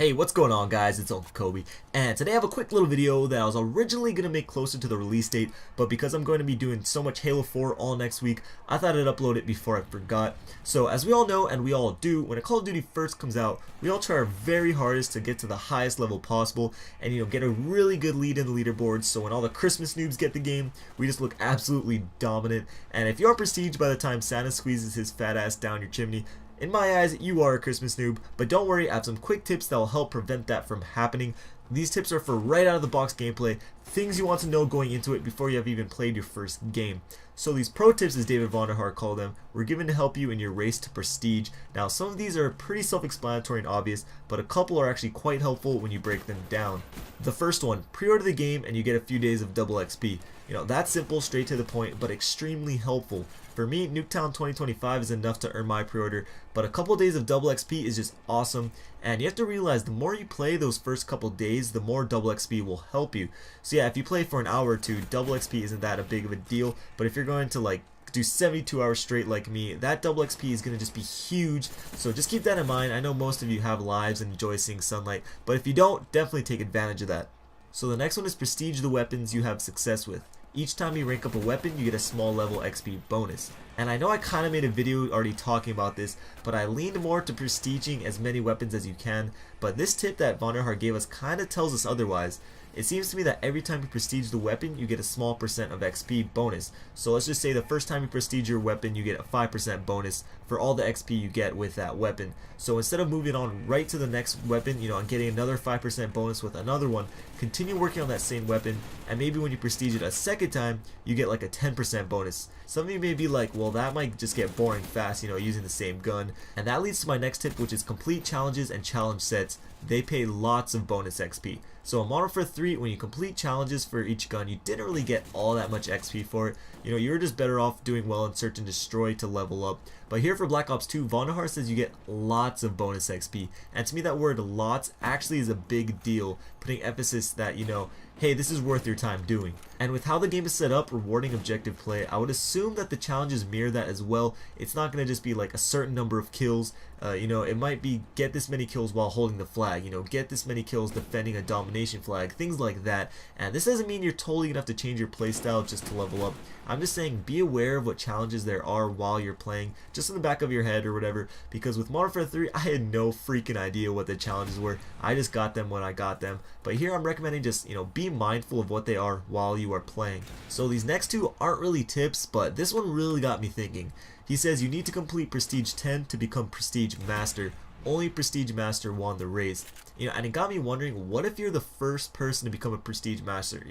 Hey, what's going on guys, it's Uncle Kobe, and today I have a quick little video that I was originally going to make closer to the release date, but because I'm going to be doing so much Halo 4 all next week, I thought I'd upload it before I forgot. So as we all know, and we all do, when a Call of Duty first comes out, we all try our very hardest to get to the highest level possible, and get a really good lead in the leaderboards, so when all the Christmas noobs get the game, we just look absolutely dominant, and if you're prestige by the time Santa squeezes his fat ass down your chimney, in my eyes, you are a Christmas noob, but don't worry, I have some quick tips that will help prevent that from happening. These tips are for right out of the box gameplay, things you want to know going into it before you have even played your first game. So these pro tips, as David Vonderhaar called them, were given to help you in your race to prestige. Now some of these are pretty self-explanatory and obvious, but a couple are actually quite helpful when you break them down. The first one, pre-order the game and you get a few days of double XP. That's simple, straight to the point, but extremely helpful. For me, Nuketown 2025 is enough to earn my pre-order, but a couple days of double XP is just awesome, and you have to realize the more you play those first couple days, the more double XP will help you. So yeah, if you play for an hour or two, double XP isn't that a big of a deal, but if you're going to do 72 hours straight like me, that double XP is going to just be huge, so just keep that in mind. I know most of you have lives and enjoy seeing sunlight, but if you don't, definitely take advantage of that. So the next one is prestige the weapons you have success with. Each time you rank up a weapon, you get a small level XP bonus. And I know I kind of made a video already talking about this, but I leaned more to prestiging as many weapons as you can, but this tip that Vonderhaar gave us kind of tells us otherwise. It seems to me that every time you prestige the weapon, you get a small percent of XP bonus. So let's just say the first time you prestige your weapon, you get a 5% bonus for all the XP you get with that weapon. So instead of moving on right to the next weapon, and getting another 5% bonus with another one, continue working on that same weapon, and maybe when you prestige it a second time, you get like a 10% bonus. Some of you may be like, well, that might just get boring fast, using the same gun. And that leads to my next tip, which is complete challenges and challenge sets. They pay lots of bonus XP. So in Modern Warfare 3, when you complete challenges for each gun, you didn't really get all that much XP for it. You were just better off doing well in Search and Destroy to level up. But here for Black Ops 2, Vonderhaar says you get lots of bonus XP. And to me that word lots actually is a big deal, putting emphasis that, hey, this is worth your time doing. And with how the game is set up, rewarding objective play, I would assume that the challenges mirror that as well. It's not going to just be like a certain number of kills. It might be get this many kills while holding the flag, get this many kills defending a domination flag, things like that. And this doesn't mean you're totally going to have to change your playstyle just to level up. I'm just saying be aware of what challenges there are while you're playing, just in the back of your head or whatever, because with Modern Warfare 3, I had no freaking idea what the challenges were. I just got them when I got them. But here I'm recommending just, be mindful of what they are while you are playing. So these next two aren't really tips, but this one really got me thinking. He says you need to complete Prestige 10 to become Prestige Master. Only Prestige Master won the race. And it got me wondering, what if you're the first person to become a Prestige Master?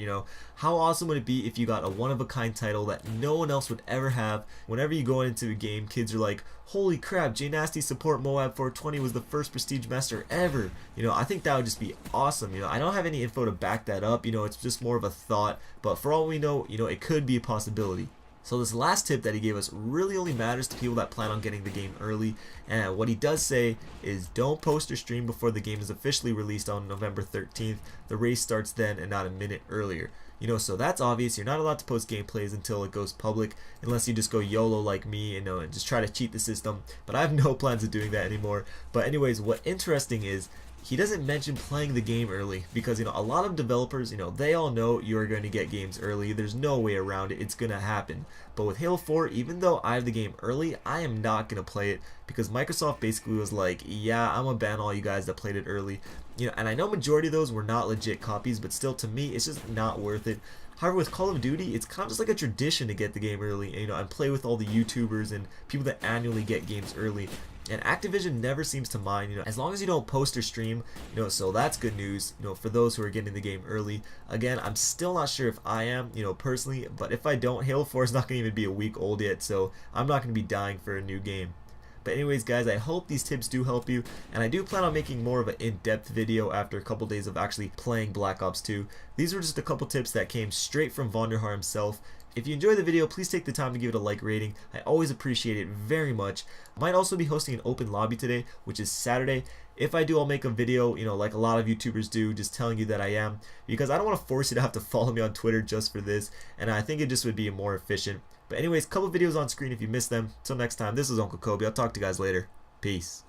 How awesome would it be if you got a one-of-a-kind title that no one else would ever have? Whenever you go into a game, kids are like, holy crap, J Nasty support Moab 420 was the first Prestige Master ever. I think that would just be awesome. I don't have any info to back that up. It's just more of a thought, but for all we know, it could be a possibility. So this last tip that he gave us really only matters to people that plan on getting the game early, and what he does say is don't post or stream before the game is officially released on November 13th. The race starts then and not a minute earlier. So that's obvious. You're not allowed to post gameplays until it goes public, unless you just go YOLO like me and just try to cheat the system, but I have no plans of doing that anymore. But anyways, what interesting is he doesn't mention playing the game early, because a lot of developers, they all know you're going to get games early. There's no way around it. It's going to happen. But with Halo 4, even though I have the game early, I am not going to play it, because Microsoft basically was like, yeah, I'm going to ban all you guys that played it early. And I know majority of those were not legit copies, but still, to me, it's just not worth it. However, with Call of Duty, it's kind of just like a tradition to get the game early, and play with all the YouTubers and people that annually get games early. And Activision never seems to mind, as long as you don't post or stream, so that's good news, for those who are getting the game early. Again, I'm still not sure if I am, personally, but if I don't, Halo 4 is not going to even be a week old yet, so I'm not going to be dying for a new game. But anyways guys, I hope these tips do help you, and I do plan on making more of an in-depth video after a couple days of actually playing Black Ops 2. These were just a couple tips that came straight from Vonderhaar himself. If you enjoyed the video, please take the time to give it a like rating. I always appreciate it very much. I might also be hosting an open lobby today, which is Saturday. If I do, I'll make a video, like a lot of YouTubers do, just telling you that I am, because I don't want to force you to have to follow me on Twitter just for this, and I think it just would be more efficient. But anyways, couple videos on screen if you missed them. Till next time, this is Uncle Kobe. I'll talk to you guys later. Peace.